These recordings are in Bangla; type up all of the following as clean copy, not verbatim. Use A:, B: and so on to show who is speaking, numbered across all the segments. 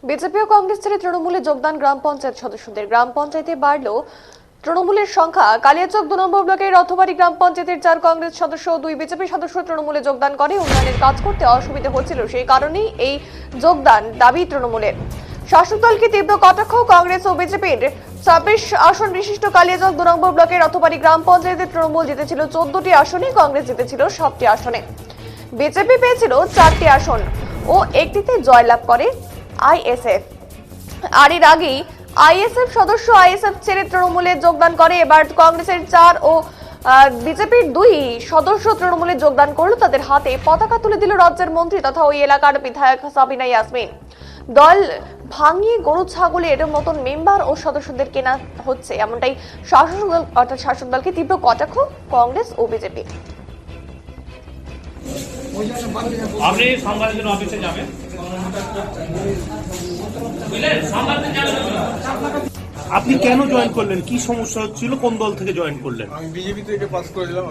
A: বিজেপি ও কংগ্রেস ছেড়ে তৃণমূলে যোগদান গ্রাম পঞ্চায়েত সদস্যদের। গ্রাম পঞ্চায়েতে বাড়ল তৃণমূলের সংখ্যা। কালিয়াচক 2 নম্বর ব্লকের রথবাড়ি গ্রাম পঞ্চায়েতের 4 কংগ্রেস সদস্য ও 2 বিজেপি সদস্য তৃণমূলে যোগদান করে। উন্নয়নের কাজ করতে অসুবিধা হচ্ছিল, সেই কারণেই এই যোগদান দাবি তৃণমূলের। শাসক দলকে তীব্র কটাক্ষ কংগ্রেস ও বিজেপির। 26 আসন বিশিষ্ট কালিয়াচক 2 নম্বর ব্লকের রথবাড়ি গ্রাম পঞ্চায়েতে তৃণমূল জিতেছিল 14টি আসনে, কংগ্রেস জিতেছিল 7টি আসনে, বিজেপি পেয়েছিল 4টি আসন ও একটিতে জয়লাভ করে আইএসএফ। আর এর আগেই আইএসএফ সদস্য আইএসএফ ছেড়ে তৃণমূলে যোগদান করে। এবার কংগ্রেসের 4 ও বিজেপির 2 সদস্য তৃণমূলে যোগদান করলো। তাদের হাতে পতাকা তুলে দিল রাজ্যের মন্ত্রী তথা ওই এলাকার বিধায়ক সাবিনা ইয়াসমিন। দল ভাঙিয়ে গরু ছাগলের মতন মেম্বার ও সদস্যদের কেনা হচ্ছে, এমনটাই শাসক দলকে তীব্র কটাক্ষ কংগ্রেস ও বিজেপি।
B: আপনি সংবাদের জন্য অফিসে যাবেন।
C: আপনি কেন জয়েন করলেন? কি সমস্যা হচ্ছিল? কোন দল থেকে জয়েন করলেন?
D: আমি বিজেপি থেকে পাস করেছিলাম।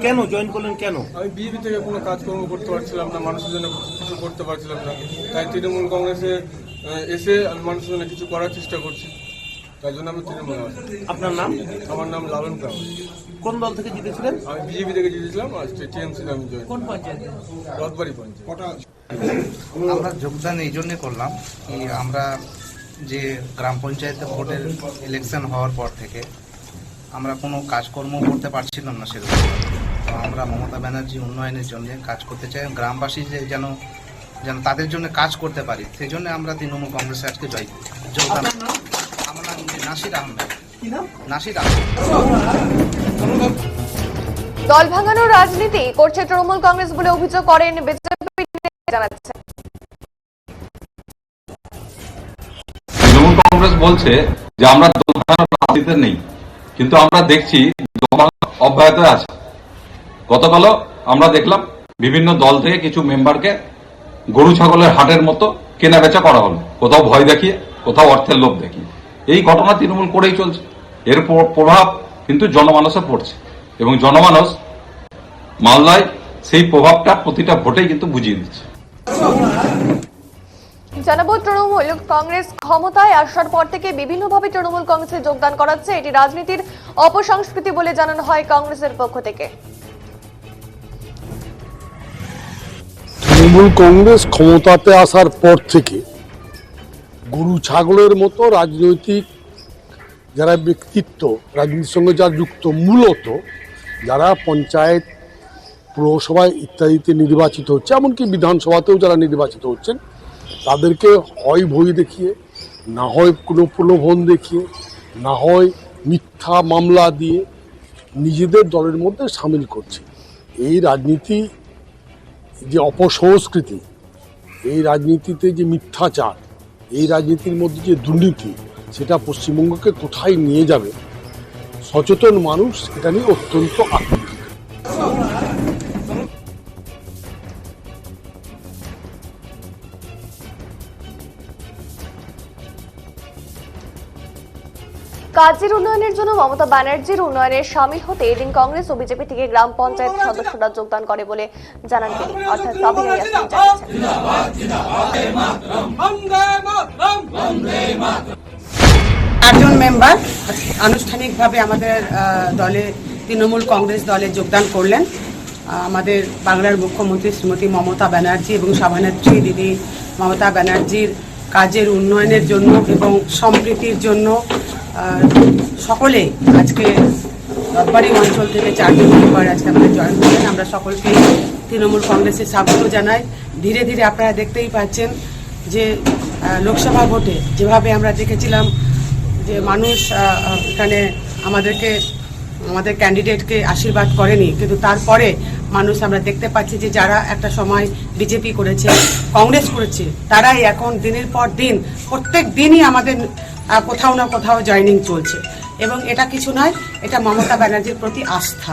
C: কেন জয়েন করলেন? কেন?
D: আমি বিজেপি থেকে কোনো কাজকর্ম করতে পারছিলাম না, মানুষের জন্য কিছু করতে পারছিলাম না, তাই তৃণমূল কংগ্রেসে এসে আমি মানুষের জন্য কিছু করার চেষ্টা করছি, তাই জন্য আমি তৃণমূল আসি।
C: আপনার নাম?
D: আমার নাম লালন কাউ।
C: কোন দল থেকে জিতেছিলেন?
D: আমি বিজেপি থেকে জিতেছিলাম, আর টিএমসিতে আমি জয়েন। কোন পঞ্চায়েত? রথবাড়ি পঞ্চায়েত।
E: আমরা যোগদান এই জন্যে করলাম কি আমরা যে গ্রাম পঞ্চায়েতে ভোটের ইলেকশন হওয়ার পর থেকে আমরা কোনো কাজকর্ম করতে পারছিলাম না সেরকম। তো আমরা মমতা ব্যানার্জি উন্নয়নের জন্য কাজ করতে চাই, গ্রামবাসী যেন তাদের জন্য কাজ করতে পারি, সেই জন্য আমরা তৃণমূল কংগ্রেসে আজকে যোগদান। আমার নাম নাসির আহমেদ। নাসির আহমেদ।
A: দল ভাঙানোর রাজনীতি করছে তৃণমূল কংগ্রেস বলে অভিযোগ করেন বিজেপি। জানাচ্ছে
F: তৃণমূল কংগ্রেস বলছে যে আমরা দল ভাঙানোর রাজনীতিতে নেই, কিন্তু আমরা দেখছি অব্যাহত আছে। গতকালও আমরা দেখলাম বিভিন্ন দল থেকে কিছু মেম্বারকে গরু ছাগলের হাটের মতো কেনা বেচা করা হলো, কোথাও ভয় দেখিয়ে, কোথাও অর্থের লোভ দেখিয়ে। এই ঘটনা তৃণমূল করেই চলছে। এর প্রভাব কিন্তু জনমানসে পড়ছে এবং জনমানস মালদায় সেই প্রভাবটা প্রতিটা ভোটেই কিন্তু বুঝিয়ে দিচ্ছে।
A: জানাবো, তৃণমূল কংগ্রেস ক্ষমতায় আসার পর থেকে বিভিন্নভাবে তৃণমূল কংগ্রেসে যোগদান করাচ্ছে। এটি রাজনীতির অপসংস্কৃতি বলে জানানো হয় কংগ্রেসের পক্ষ থেকে।
G: তৃণমূল কংগ্রেস ক্ষমতাতে আসার পর থেকে গরু ছাগলের মতো রাজনৈতিক যারা ব্যক্তিত্ব, রাজনীতির সঙ্গে যারা যুক্ত, মূলত যারা পঞ্চায়েত, পৌরসভায় ইত্যাদিতে নির্বাচিত হচ্ছে, এমনকি বিধানসভাতেও যারা নির্বাচিত হচ্ছেন, তাদেরকে হয় ভয় দেখিয়ে, না হয় কোনো প্রলোভন দেখিয়ে, না হয় মিথ্যা মামলা দিয়ে নিজেদের দলের মধ্যে সামিল করছে। এই রাজনীতি যে অপসংস্কৃতি, এই রাজনীতিতে যে মিথ্যাচার, এই রাজনীতির মধ্যে যে দুর্নীতি, সেটা পশ্চিমবঙ্গকে কোথায় নিয়ে যাবে, সচেতন মানুষ এটা নিয়ে অত্যন্ত আতঙ্কিত।
A: কাজের উন্নয়নের জন্য মমতা ব্যানার্জির উন্নয়নে সামিল হতে এদিন কংগ্রেস ও বিজেপি থেকে গ্রাম পঞ্চায়েত সদস্যরা যোগদান করে বলে জানান তিনি, অর্থাৎ সাবিনা ইয়াসমিন জানিয়েছেন।
H: 8 জন মেম্বার আনুষ্ঠানিকভাবে আমাদের দলে, তৃণমূল কংগ্রেস দলে যোগদান করলেন। আমাদের বাংলার মুখ্যমন্ত্রী শ্রীমতী মমতা ব্যানার্জি এবং সভানেত্রী দিদি মমতা ব্যানার্জির কাজের উন্নয়নের জন্য এবং সম্প্রীতির জন্য সকলে আজকে রথবাড়ি অঞ্চল থেকে 4 জন মেম্বার আজকে আমাদের জয়েন করলেন। আমরা সকলকে তৃণমূল কংগ্রেসে স্বাগত জানাই। ধীরে ধীরে আপনারা দেখতেই পাচ্ছেন যে লোকসভা ভোটে যেভাবে আমরা দেখেছিলাম যে মানুষ এখানে আমাদের ক্যান্ডিডেটকে আশীর্বাদ করেনি, কিন্তু তারপরে মানুষ আমরা দেখতে পাচ্ছি যে যারা একটা সময় বিজেপি করেছে, কংগ্রেস করেছে, তারাই এখন দিনের পর দিন প্রত্যেক দিনই আমাদের কোথাও না কোথাও জয়েনিং চলছে। এবং এটা কিছু নয়, এটা মমতা ব্যানার্জির প্রতি আস্থা।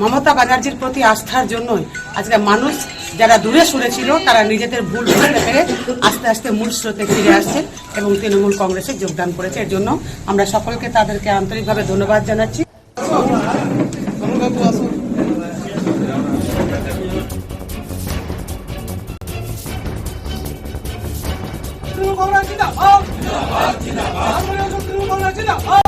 H: মমতা ব্যানার্জির প্রতি আস্থার জন্যই আজকে মানুষ যারা দূরে সরেছিল তারা নিজেদের ভুল বুঝতে পেরে আস্তে আস্তে মূল স্রোতে ফিরে আসছে এবং তৃণমূল কংগ্রেসে যোগদান করেছে। এর জন্য আমরা সকলকে তাদেরকে আন্তরিকভাবে ধন্যবাদ জানাচ্ছি।
I: তৃণমূল কংগ্রেস জিন্দাবাদ। তৃণমূল কংগ্রেস জিন্দাবাদ।